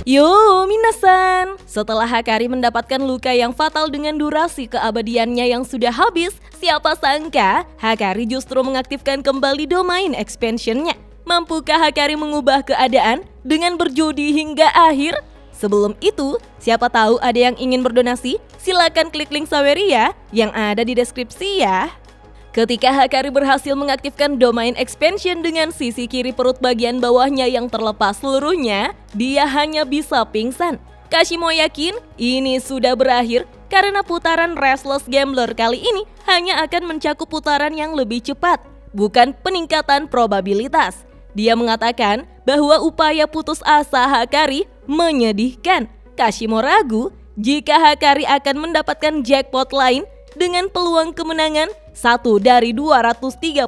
Yo, minasan! Setelah Hakari mendapatkan luka yang fatal dengan durasi keabadiannya yang sudah habis, siapa sangka Hakari justru mengaktifkan kembali domain expansion-nya. Mampukah Hakari mengubah keadaan dengan berjudi hingga akhir? Sebelum itu, siapa tahu ada yang ingin berdonasi? Silakan klik link Saweria yang ada di deskripsi ya. Ketika Hakari berhasil mengaktifkan domain expansion dengan sisi kiri perut bagian bawahnya yang terlepas seluruhnya, dia hanya bisa pingsan. Kashimo yakin ini sudah berakhir karena putaran Restless Gambler kali ini hanya akan mencakup putaran yang lebih cepat, bukan peningkatan probabilitas. Dia mengatakan bahwa upaya putus asa Hakari menyedihkan. Kashimo ragu jika Hakari akan mendapatkan jackpot lain dengan peluang kemenangan 1 dari 239.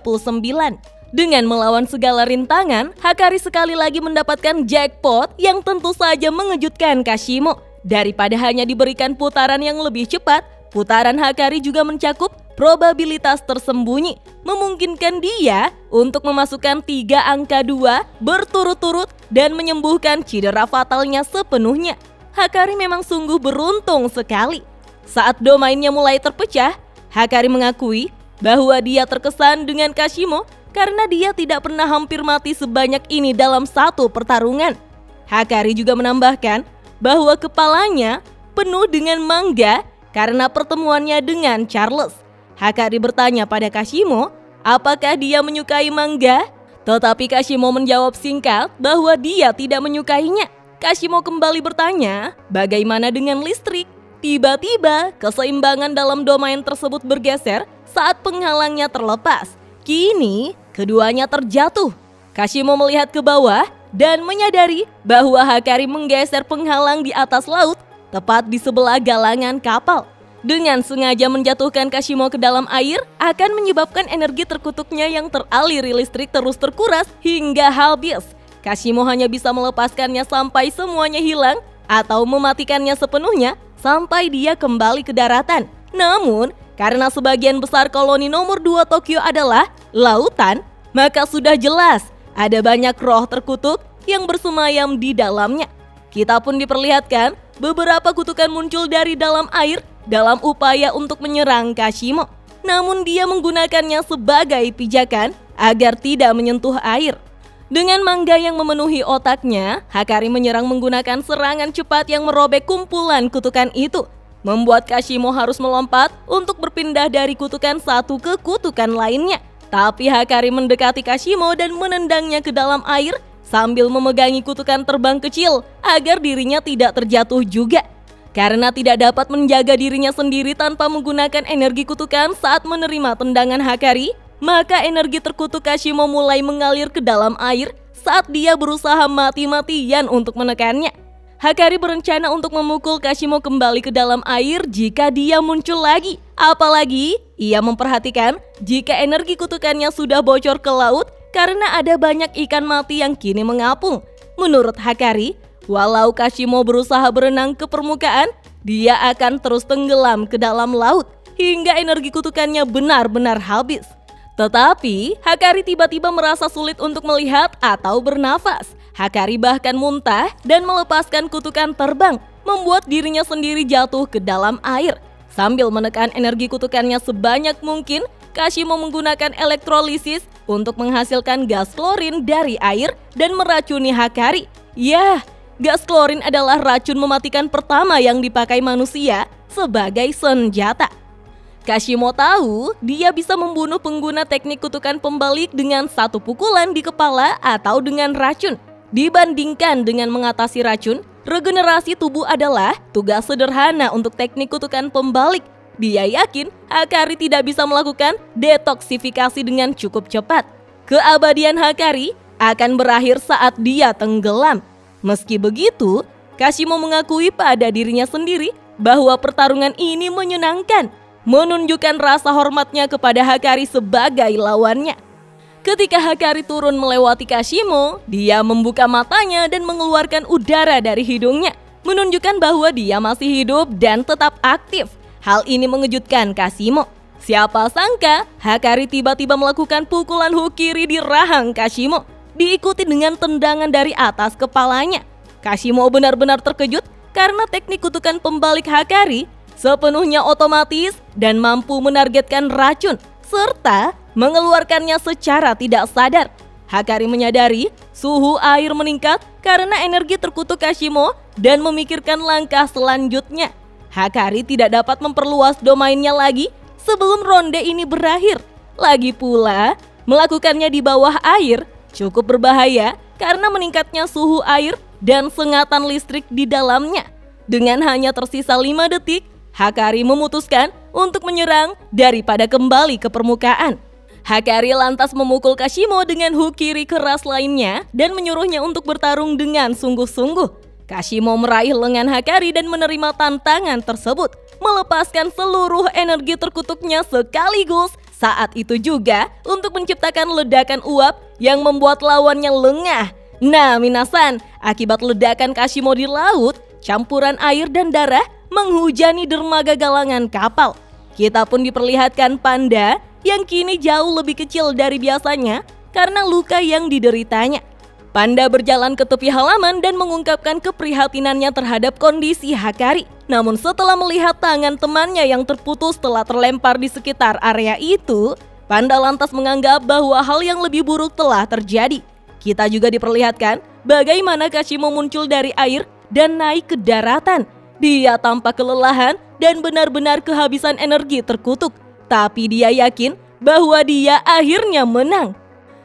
Dengan melawan segala rintangan, Hakari sekali lagi mendapatkan jackpot yang tentu saja mengejutkan Kashimo. Daripada hanya diberikan putaran yang lebih cepat, putaran Hakari juga mencakup probabilitas tersembunyi, memungkinkan dia untuk memasukkan 3 angka 2 berturut-turut dan menyembuhkan cedera fatalnya sepenuhnya. Hakari memang sungguh beruntung sekali. Saat domainnya mulai terpecah, Hakari mengakui bahwa dia terkesan dengan Kashimo karena dia tidak pernah hampir mati sebanyak ini dalam satu pertarungan. Hakari juga menambahkan bahwa kepalanya penuh dengan mangga karena pertemuannya dengan Charles. Hakari bertanya pada Kashimo apakah dia menyukai mangga, tetapi Kashimo menjawab singkat bahwa dia tidak menyukainya. Kashimo kembali bertanya, bagaimana dengan listrik? Tiba-tiba, keseimbangan dalam domain tersebut bergeser saat penghalangnya terlepas. Kini, keduanya terjatuh. Kashimo melihat ke bawah dan menyadari bahwa Hakari menggeser penghalang di atas laut, tepat di sebelah galangan kapal. Dengan sengaja menjatuhkan Kashimo ke dalam air, akan menyebabkan energi terkutuknya yang teraliri listrik terus terkuras hingga habis. Kashimo hanya bisa melepaskannya sampai semuanya hilang atau mematikannya sepenuhnya sampai dia kembali ke daratan. Namun, karena sebagian besar koloni nomor 2 Tokyo adalah lautan, maka sudah jelas ada banyak roh terkutuk yang bersemayam di dalamnya. Kita pun diperlihatkan beberapa kutukan muncul dari dalam air dalam upaya untuk menyerang Kashimo. Namun dia menggunakannya sebagai pijakan agar tidak menyentuh air. Dengan mangga yang memenuhi otaknya, Hakari menyerang menggunakan serangan cepat yang merobek kumpulan kutukan itu, membuat Kashimo harus melompat untuk berpindah dari kutukan satu ke kutukan lainnya. Tapi Hakari mendekati Kashimo dan menendangnya ke dalam air sambil memegangi kutukan terbang kecil agar dirinya tidak terjatuh juga. Karena tidak dapat menjaga dirinya sendiri tanpa menggunakan energi kutukan saat menerima tendangan Hakari, maka energi terkutuk Kashimo mulai mengalir ke dalam air saat dia berusaha mati-matian untuk menekannya. Hakari berencana untuk memukul Kashimo kembali ke dalam air jika dia muncul lagi. Apalagi ia memperhatikan jika energi kutukannya sudah bocor ke laut karena ada banyak ikan mati yang kini mengapung. Menurut Hakari, walau Kashimo berusaha berenang ke permukaan, dia akan terus tenggelam ke dalam laut hingga energi kutukannya benar-benar habis. Tetapi, Hakari tiba-tiba merasa sulit untuk melihat atau bernafas. Hakari bahkan muntah dan melepaskan kutukan terbang, membuat dirinya sendiri jatuh ke dalam air. Sambil menekan energi kutukannya sebanyak mungkin, Kashimo menggunakan elektrolisis untuk menghasilkan gas klorin dari air dan meracuni Hakari. Yah, gas klorin adalah racun mematikan pertama yang dipakai manusia sebagai senjata. Kashimo tahu dia bisa membunuh pengguna teknik kutukan pembalik dengan satu pukulan di kepala atau dengan racun. Dibandingkan dengan mengatasi racun, regenerasi tubuh adalah tugas sederhana untuk teknik kutukan pembalik. Dia yakin Hakari tidak bisa melakukan detoksifikasi dengan cukup cepat. Keabadian Hakari akan berakhir saat dia tenggelam. Meski begitu, Kashimo mengakui pada dirinya sendiri bahwa pertarungan ini menyenangkan, menunjukkan rasa hormatnya kepada Hakari sebagai lawannya. Ketika Hakari turun melewati Kashimo, dia membuka matanya dan mengeluarkan udara dari hidungnya, menunjukkan bahwa dia masih hidup dan tetap aktif. Hal ini mengejutkan Kashimo. Siapa sangka Hakari tiba-tiba melakukan pukulan hook kiri di rahang Kashimo, diikuti dengan tendangan dari atas kepalanya. Kashimo benar-benar terkejut karena teknik kutukan pembalik Hakari sepenuhnya otomatis dan mampu menargetkan racun serta mengeluarkannya secara tidak sadar. Hakari menyadari suhu air meningkat karena energi terkutuk Kashimo dan memikirkan langkah selanjutnya. Hakari tidak dapat memperluas domainnya lagi sebelum ronde ini berakhir. Lagi pula, melakukannya di bawah air cukup berbahaya karena meningkatnya suhu air dan sengatan listrik di dalamnya. Dengan hanya tersisa 5 detik, Hakari memutuskan untuk menyerang daripada kembali ke permukaan. Hakari lantas memukul Kashimo dengan hook kiri keras lainnya dan menyuruhnya untuk bertarung dengan sungguh-sungguh. Kashimo meraih lengan Hakari dan menerima tantangan tersebut, melepaskan seluruh energi terkutuknya sekaligus. Saat itu juga untuk menciptakan ledakan uap yang membuat lawannya lengah. Nah, minasan, akibat ledakan Kashimo di laut, campuran air dan darah menghujani dermaga galangan kapal. Kita pun diperlihatkan panda yang kini jauh lebih kecil dari biasanya karena luka yang dideritanya. Panda berjalan ke tepi halaman dan mengungkapkan keprihatinannya terhadap kondisi Hakari. Namun setelah melihat tangan temannya yang terputus telah terlempar di sekitar area itu, Panda lantas menganggap bahwa hal yang lebih buruk telah terjadi. Kita juga diperlihatkan bagaimana Kashimo muncul dari air dan naik ke daratan. Dia tampak kelelahan dan benar-benar kehabisan energi terkutuk. Tapi dia yakin bahwa dia akhirnya menang.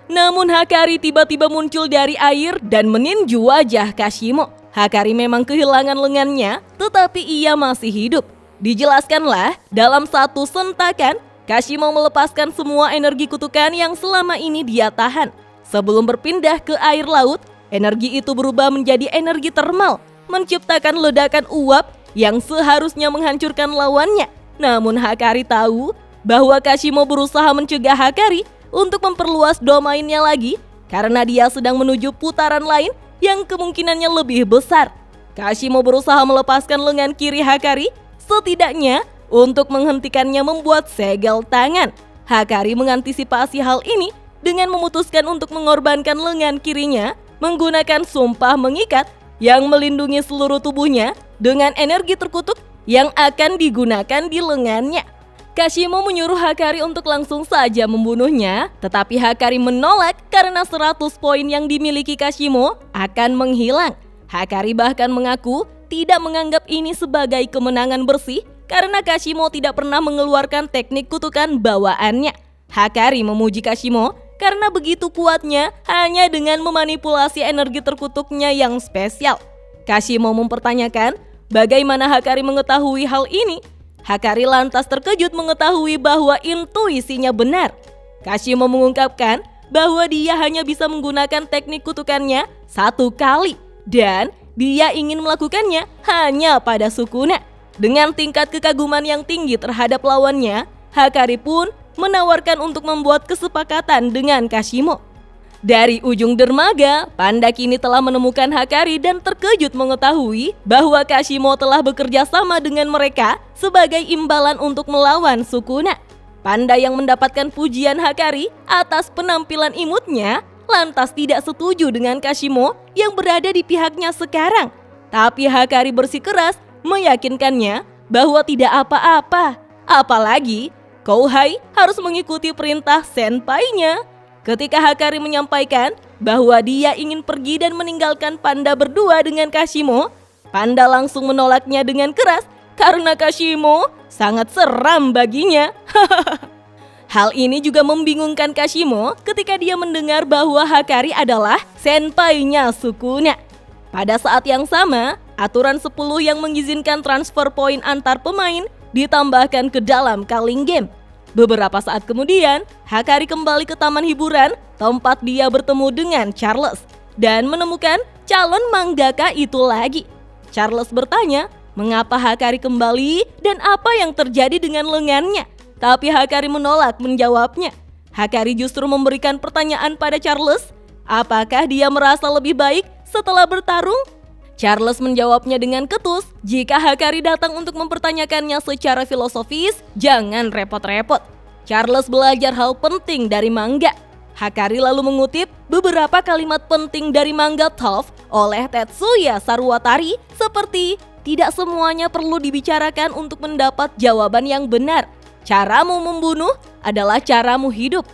Namun Hakari tiba-tiba muncul dari air dan meninju wajah Kashimo. Hakari memang kehilangan lengannya, tetapi ia masih hidup. Dijelaskanlah, dalam satu sentakan, Kashimo melepaskan semua energi kutukan yang selama ini dia tahan. Sebelum berpindah ke air laut, energi itu berubah menjadi energi termal, menciptakan ledakan uap yang seharusnya menghancurkan lawannya. Namun Hakari tahu bahwa Kashimo berusaha mencegah Hakari untuk memperluas domainnya lagi karena dia sedang menuju putaran lain yang kemungkinannya lebih besar. Kashimo berusaha melepaskan lengan kiri Hakari, setidaknya untuk menghentikannya membuat segel tangan. Hakari mengantisipasi hal ini dengan memutuskan untuk mengorbankan lengan kirinya menggunakan sumpah mengikat yang melindungi seluruh tubuhnya dengan energi terkutuk yang akan digunakan di lengannya. Kashimo menyuruh Hakari untuk langsung saja membunuhnya, tetapi Hakari menolak karena 100 poin yang dimiliki Kashimo akan menghilang. Hakari bahkan mengaku tidak menganggap ini sebagai kemenangan bersih karena Kashimo tidak pernah mengeluarkan teknik kutukan bawaannya. Hakari memuji Kashimo karena begitu kuatnya hanya dengan memanipulasi energi terkutuknya yang spesial. Kashimo mempertanyakan bagaimana Hakari mengetahui hal ini. Hakari lantas terkejut mengetahui bahwa intuisinya benar. Kashimo mengungkapkan bahwa dia hanya bisa menggunakan teknik kutukannya 1 kali dan dia ingin melakukannya hanya pada Sukuna. Dengan tingkat kekaguman yang tinggi terhadap lawannya, Hakari pun menawarkan untuk membuat kesepakatan dengan Kashimo. Dari ujung dermaga, Panda kini telah menemukan Hakari dan terkejut mengetahui bahwa Kashimo telah bekerja sama dengan mereka sebagai imbalan untuk melawan Sukuna. Panda yang mendapatkan pujian Hakari atas penampilan imutnya lantas tidak setuju dengan Kashimo yang berada di pihaknya sekarang. Tapi Hakari bersikeras meyakinkannya bahwa tidak apa-apa. Apalagi Kouhai harus mengikuti perintah senpainya. Ketika Hakari menyampaikan bahwa dia ingin pergi dan meninggalkan Panda berdua dengan Kashimo, Panda langsung menolaknya dengan keras karena Kashimo sangat seram baginya. Hal ini juga membingungkan Kashimo ketika dia mendengar bahwa Hakari adalah senpainya Sukuna. Pada saat yang sama, aturan 10 yang mengizinkan transfer poin antar pemain ditambahkan ke dalam calling game. Beberapa saat kemudian, Hakari kembali ke taman hiburan tempat dia bertemu dengan Charles dan menemukan calon mangaka itu lagi. Charles bertanya mengapa Hakari kembali dan apa yang terjadi dengan lengannya. Tapi Hakari menolak menjawabnya. Hakari justru memberikan pertanyaan pada Charles, apakah dia merasa lebih baik setelah bertarung? Charles menjawabnya dengan ketus, jika Hakari datang untuk mempertanyakannya secara filosofis, jangan repot-repot. Charles belajar hal penting dari manga. Hakari lalu mengutip beberapa kalimat penting dari manga Tough oleh Tetsuya Saruwatari seperti tidak semuanya perlu dibicarakan untuk mendapat jawaban yang benar. Caramu membunuh adalah caramu hidup.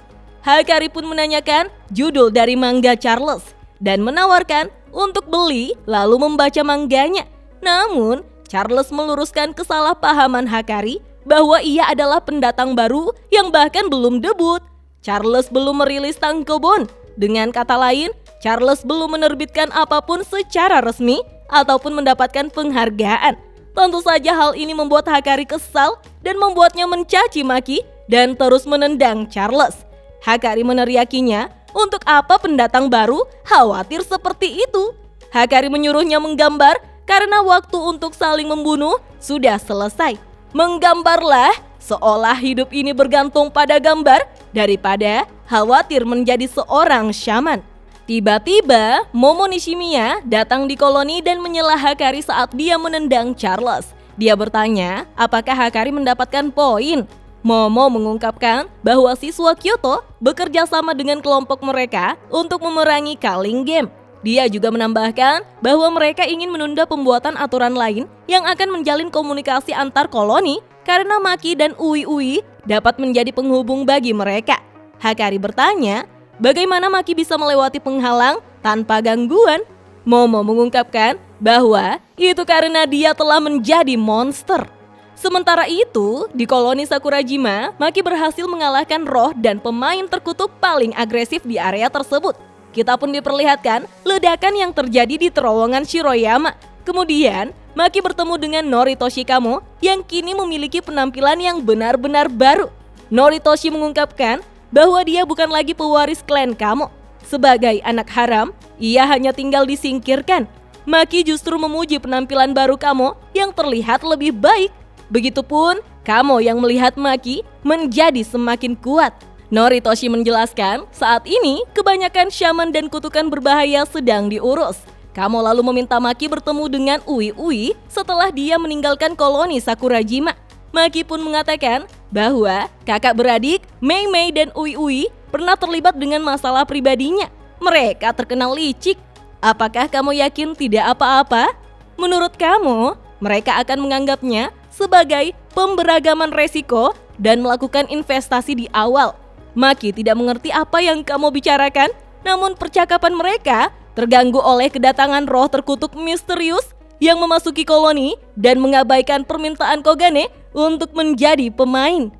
Hakari pun menanyakan judul dari manga Charles dan menawarkan untuk beli lalu membaca mangganya. Namun, Charles meluruskan kesalahpahaman Hakari bahwa ia adalah pendatang baru yang bahkan belum debut. Charles belum merilis tankobon. Dengan kata lain, Charles belum menerbitkan apapun secara resmi ataupun mendapatkan penghargaan. Tentu saja hal ini membuat Hakari kesal dan membuatnya mencaci maki dan terus menendang Charles. Hakari meneriakinya, untuk apa pendatang baru khawatir seperti itu? Hakari menyuruhnya menggambar karena waktu untuk saling membunuh sudah selesai. Menggambarlah seolah hidup ini bergantung pada gambar daripada khawatir menjadi seorang shaman. Tiba-tiba Momo Nishimiya datang di koloni dan menyela Hakari saat dia menendang Charles. Dia bertanya apakah Hakari mendapatkan poin. Momo mengungkapkan bahwa siswa Kyoto bekerja sama dengan kelompok mereka untuk memerangi Culling Game. Dia juga menambahkan bahwa mereka ingin menunda pembuatan aturan lain yang akan menjalin komunikasi antar koloni karena Maki dan Ui-Ui dapat menjadi penghubung bagi mereka. Hakari bertanya, bagaimana Maki bisa melewati penghalang tanpa gangguan? Momo mengungkapkan bahwa itu karena dia telah menjadi monster. Sementara itu, di koloni Sakurajima, Maki berhasil mengalahkan roh dan pemain terkutuk paling agresif di area tersebut. Kita pun diperlihatkan ledakan yang terjadi di terowongan Shiroyama. Kemudian, Maki bertemu dengan Noritoshi Kamo yang kini memiliki penampilan yang benar-benar baru. Noritoshi mengungkapkan bahwa dia bukan lagi pewaris klan Kamo. Sebagai anak haram, ia hanya tinggal disingkirkan. Maki justru memuji penampilan baru Kamo yang terlihat lebih baik. Begitupun Kamo yang melihat Maki menjadi semakin kuat. Noritoshi menjelaskan saat ini kebanyakan shaman dan kutukan berbahaya sedang diurus. Kamo lalu meminta Maki bertemu dengan Ui-Ui setelah dia meninggalkan koloni Sakurajima. Maki pun mengatakan bahwa kakak beradik Mei-Mei dan Ui-Ui pernah terlibat dengan masalah pribadinya. Mereka terkenal licik. Apakah kamu yakin tidak apa-apa? Menurut kamu, mereka akan menganggapnya sebagai pemberagaman resiko dan melakukan investasi di awal. Maki tidak mengerti apa yang kamu bicarakan, namun percakapan mereka terganggu oleh kedatangan roh terkutuk misterius yang memasuki koloni dan mengabaikan permintaan Kogane untuk menjadi pemain.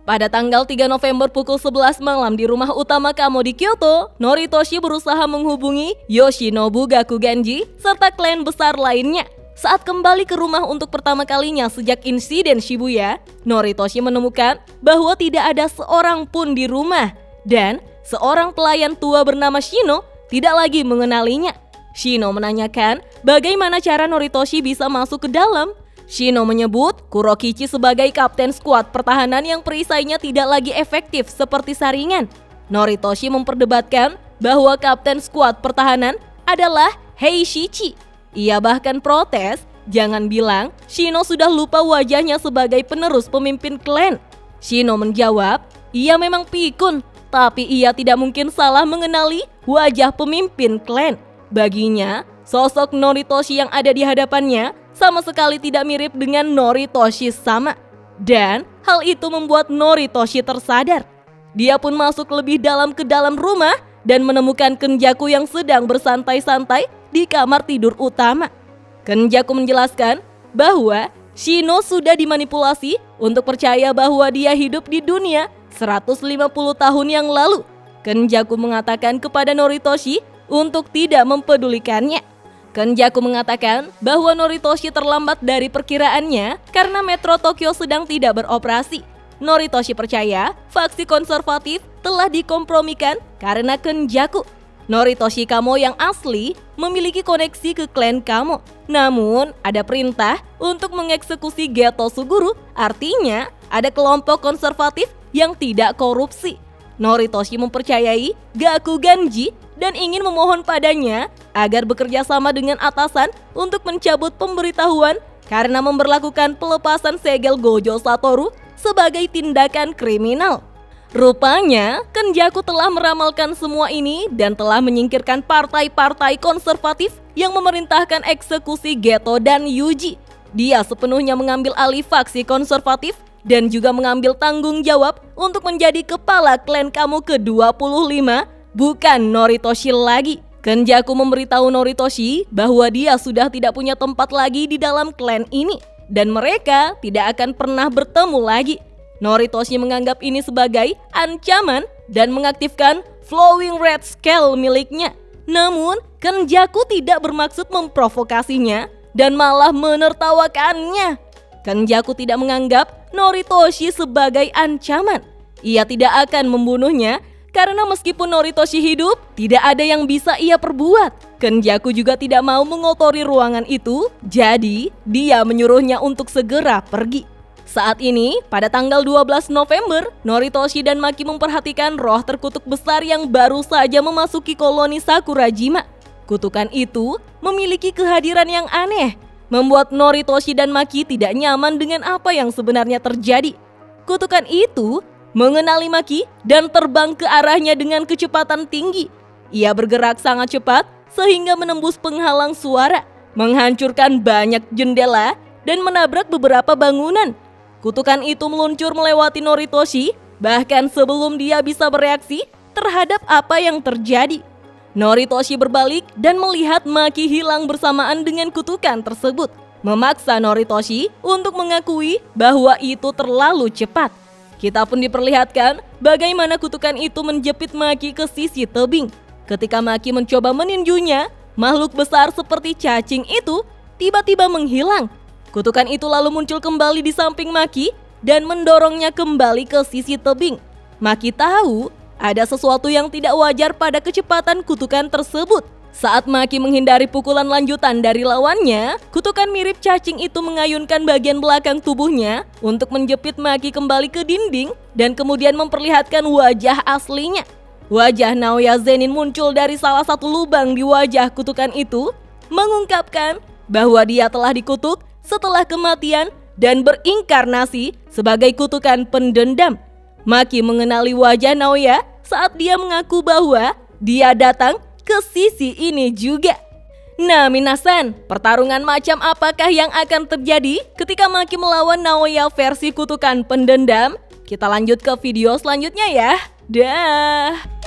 Pada tanggal 3 November pukul 11 malam di rumah utama Kamo di Kyoto, Noritoshi berusaha menghubungi Yoshinobu Gakuganji serta klan besar lainnya. Saat kembali ke rumah untuk pertama kalinya sejak insiden Shibuya, Noritoshi menemukan bahwa tidak ada seorang pun di rumah dan seorang pelayan tua bernama Shino tidak lagi mengenalinya. Shino menanyakan bagaimana cara Noritoshi bisa masuk ke dalam. Shino menyebut Kurokichi sebagai kapten skuad pertahanan yang perisainya tidak lagi efektif seperti saringan. Noritoshi memperdebatkan bahwa kapten skuad pertahanan adalah Heishichi. Ia bahkan protes, jangan bilang Shino sudah lupa wajahnya sebagai penerus pemimpin klan. Shino menjawab, ia memang pikun, tapi ia tidak mungkin salah mengenali wajah pemimpin klan. Baginya, sosok Noritoshi yang ada di hadapannya sama sekali tidak mirip dengan Noritoshi sama. Dan hal itu membuat Noritoshi tersadar. Dia pun masuk lebih dalam ke dalam rumah dan menemukan Kenjaku yang sedang bersantai-santai di kamar tidur utama. Kenjaku menjelaskan bahwa Shino sudah dimanipulasi untuk percaya bahwa dia hidup di dunia 150 tahun yang lalu. Kenjaku mengatakan kepada Noritoshi untuk tidak mempedulikannya. Kenjaku mengatakan bahwa Noritoshi terlambat dari perkiraannya karena Metro Tokyo sedang tidak beroperasi. Noritoshi percaya faksi konservatif telah dikompromikan karena Kenjaku. Noritoshi Kamo yang asli memiliki koneksi ke klan Kamo. Namun, ada perintah untuk mengeksekusi Geto Suguru, artinya ada kelompok konservatif yang tidak korupsi. Noritoshi mempercayai Gakuganji dan ingin memohon padanya agar bekerja sama dengan atasan untuk mencabut pemberitahuan karena memberlakukan pelepasan segel Gojo Satoru sebagai tindakan kriminal. Rupanya, Kenjaku telah meramalkan semua ini dan telah menyingkirkan partai-partai konservatif yang memerintahkan eksekusi Geto dan Yuji. Dia sepenuhnya mengambil alih faksi konservatif dan juga mengambil tanggung jawab untuk menjadi kepala klan kamu ke-25, bukan Noritoshi lagi. Kenjaku memberitahu Noritoshi bahwa dia sudah tidak punya tempat lagi di dalam klan ini dan mereka tidak akan pernah bertemu lagi. Noritoshi menganggap ini sebagai ancaman dan mengaktifkan Flowing Red Scale miliknya. Namun, Kenjaku tidak bermaksud memprovokasinya dan malah menertawakannya. Kenjaku tidak menganggap Noritoshi sebagai ancaman. Ia tidak akan membunuhnya karena meskipun Noritoshi hidup, tidak ada yang bisa ia perbuat. Kenjaku juga tidak mau mengotori ruangan itu, jadi dia menyuruhnya untuk segera pergi. Saat ini, pada tanggal 12 November, Noritoshi dan Maki memperhatikan roh terkutuk besar yang baru saja memasuki koloni Sakurajima. Kutukan itu memiliki kehadiran yang aneh, membuat Noritoshi dan Maki tidak nyaman dengan apa yang sebenarnya terjadi. Kutukan itu mengenali Maki dan terbang ke arahnya dengan kecepatan tinggi. Ia bergerak sangat cepat sehingga menembus penghalang suara, menghancurkan banyak jendela, dan menabrak beberapa bangunan. Kutukan itu meluncur melewati Noritoshi, bahkan sebelum dia bisa bereaksi terhadap apa yang terjadi. Noritoshi berbalik dan melihat Maki hilang bersamaan dengan kutukan tersebut, memaksa Noritoshi untuk mengakui bahwa itu terlalu cepat. Kita pun diperlihatkan bagaimana kutukan itu menjepit Maki ke sisi tebing. Ketika Maki mencoba meninjunya, makhluk besar seperti cacing itu tiba-tiba menghilang. Kutukan itu lalu muncul kembali di samping Maki dan mendorongnya kembali ke sisi tebing. Maki tahu ada sesuatu yang tidak wajar pada kecepatan kutukan tersebut. Saat Maki menghindari pukulan lanjutan dari lawannya, kutukan mirip cacing itu mengayunkan bagian belakang tubuhnya untuk menjepit Maki kembali ke dinding dan kemudian memperlihatkan wajah aslinya. Wajah Naoya Zenin muncul dari salah satu lubang di wajah kutukan itu, mengungkapkan bahwa dia telah dikutuk setelah kematian dan berinkarnasi sebagai kutukan pendendam. Maki mengenali wajah Naoya saat dia mengaku bahwa dia datang ke sisi ini juga. Nah minasan, pertarungan macam apakah yang akan terjadi ketika Maki melawan Naoya versi kutukan pendendam? Kita lanjut ke video selanjutnya ya. Dah.